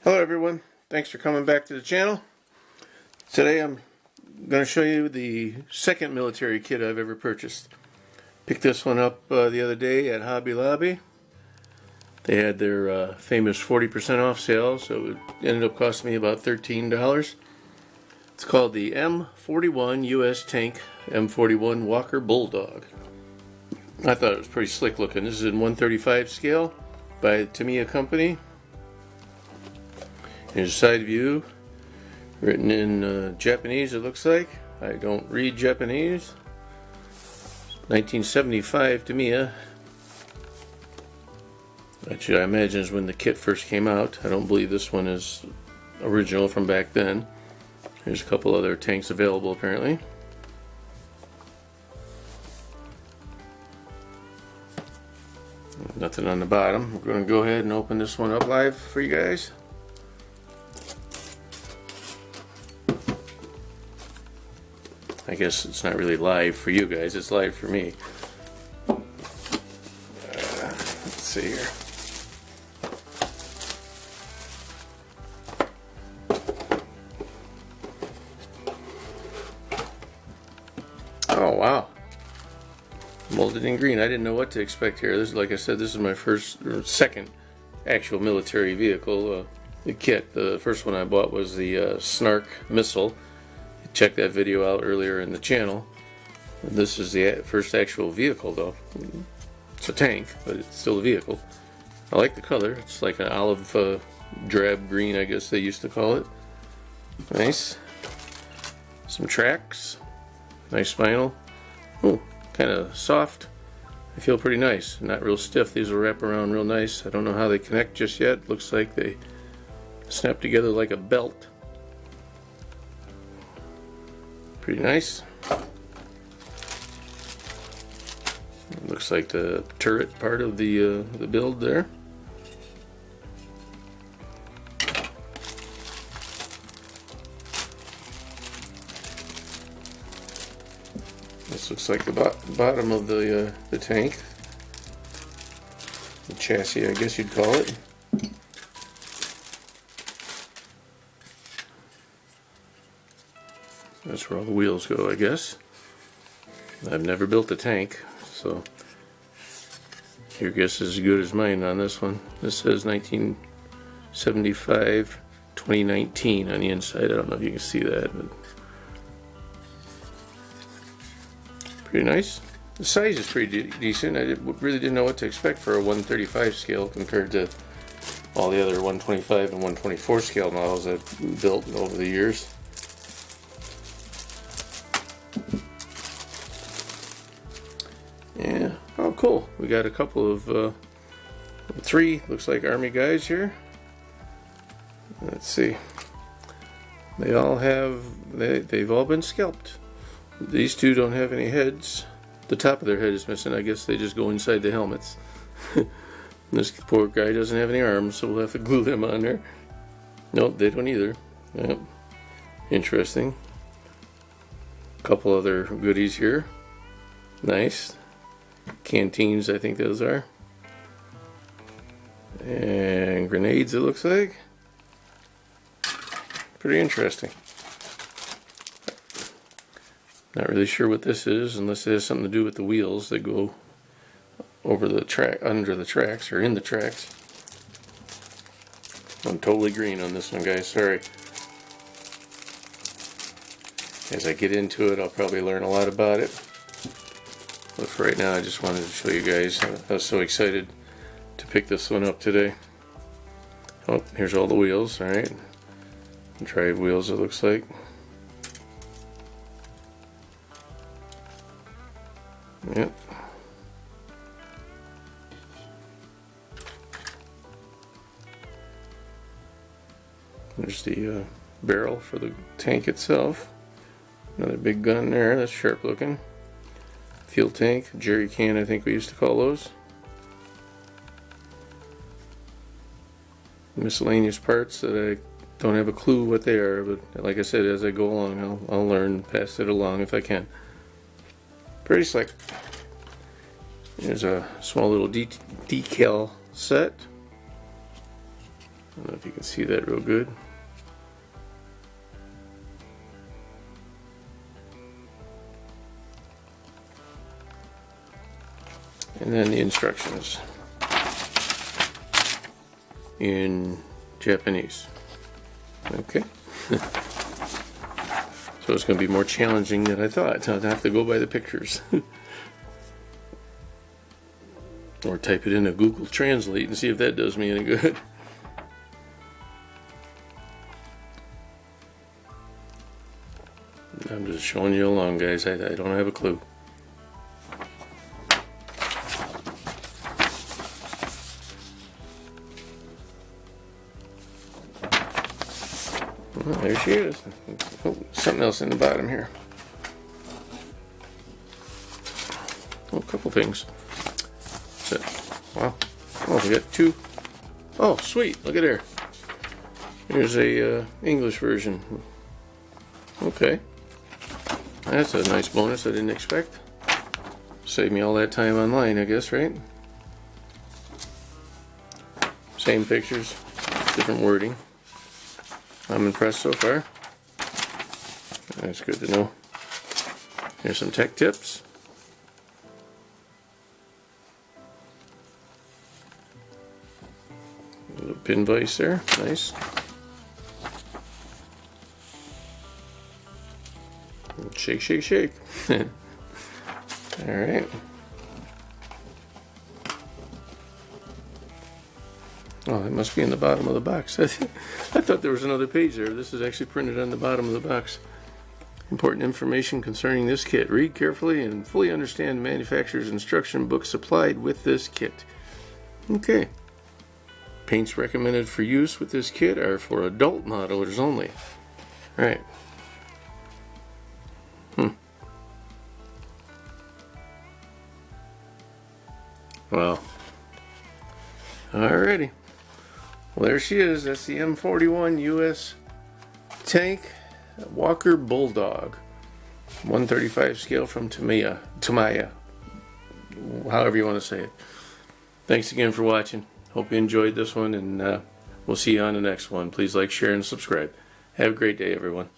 Hello everyone, thanks for coming back to the channel. Today I'm going to show you the second military kit I've ever purchased. Picked this one up the other day at Hobby Lobby. They had their famous 40% off sale, so it ended up costing me about $13. It's called the M41 US Tank M41 Walker Bulldog. I thought it was pretty slick looking. This is in 135 scale by the Tamiya company. Here's a side view, written in Japanese it looks like. I don't read Japanese. 1975 Tamiya. Actually, I imagine is when the kit first came out. I don't believe this one is original from back then. There's a couple other tanks available apparently. Nothing on the bottom. We're going to go ahead and open this one up live for you guys. I guess it's not really live for you guys, it's live for me. Let's see here. Oh wow. Molded in green. I didn't know what to expect here. This is, like I said, this is my second actual military vehicle kit. The first one I bought was the Snark missile. Check that video out earlier in the channel. This is the first actual vehicle though. It's a tank, but it's still a vehicle. I like the color. It's like an olive drab green, I guess they used to call it. Nice. Some tracks. Nice vinyl. Oh, kind of soft. I feel pretty nice. Not real stiff. These will wrap around real nice. I don't know how they connect just yet. Looks like they snap together like a belt. Pretty nice. Looks like the turret part of the build there. This looks like the bottom of the tank, the chassis, I guess you'd call it. That's where all the wheels go, I guess. I've never built a tank, so your guess is as good as mine on this one. This says 1975, 2019 on the inside. I don't know if you can see that, but pretty nice. The size is pretty decent. I really didn't know what to expect for a 135 scale compared to all the other 125 and 124 scale models I've built over the years. Yeah, oh cool. We got a couple of, three, looks like Army guys here. Let's see. They all have, they've all been scalped. These two don't have any heads. The top of their head is missing. I guess they just go inside the helmets. This poor guy doesn't have any arms, so we'll have to glue them on there. Nope, they don't either. Yep. Interesting. Couple other goodies here. Nice. Canteens, I think those are. And grenades, it looks like. Pretty interesting. Not really sure what this is, unless it has something to do with the wheels that go over the track, under the tracks, or in the tracks. I'm totally green on this one, guys. Sorry. As I get into it, I'll probably learn a lot about it. But for right now, I just wanted to show you guys. I was so excited to pick this one up today. Oh, here's all the wheels, alright. Drive wheels, it looks like. Yep. There's the barrel for the tank itself. Another big gun there, that's sharp looking. Fuel tank, jerry can I think we used to call those. Miscellaneous parts that I don't have a clue what they are, but like I said, as I go along I'll learn, pass it along if I can. Pretty slick. There's a small little decal set. I don't know if you can see that real good. And then the instructions in Japanese. Okay. So it's going to be more challenging than I thought. I'd have to go by the pictures. Or type it into Google Translate and see if that does me any good. I'm just showing you along, guys. I don't have a clue. Well, there she is. Oh, something else in the bottom here. Oh, a couple things. So, wow. Oh, we got two. Oh, sweet. Look at there. Here's a English version. Okay. That's a nice bonus I didn't expect. Saved me all that time online, I guess, right? Same pictures, different wording. I'm impressed so far. That's good to know. Here's some tech tips. A little pin vise there, nice. Shake, shake, shake. Alright. Oh, it must be in the bottom of the box. I thought there was another page there. This is actually printed on the bottom of the box. Important information concerning this kit. Read carefully and fully understand the manufacturer's instruction book supplied with this kit. Okay. Paints recommended for use with this kit are for adult modelers only. Alright. Well. Alrighty. Well, there she is. That's the M41 US tank Walker Bulldog. 135 scale from Tamiya. However you want to say it. Thanks again for watching. Hope you enjoyed this one, and we'll see you on the next one. Please like, share, and subscribe. Have a great day, everyone.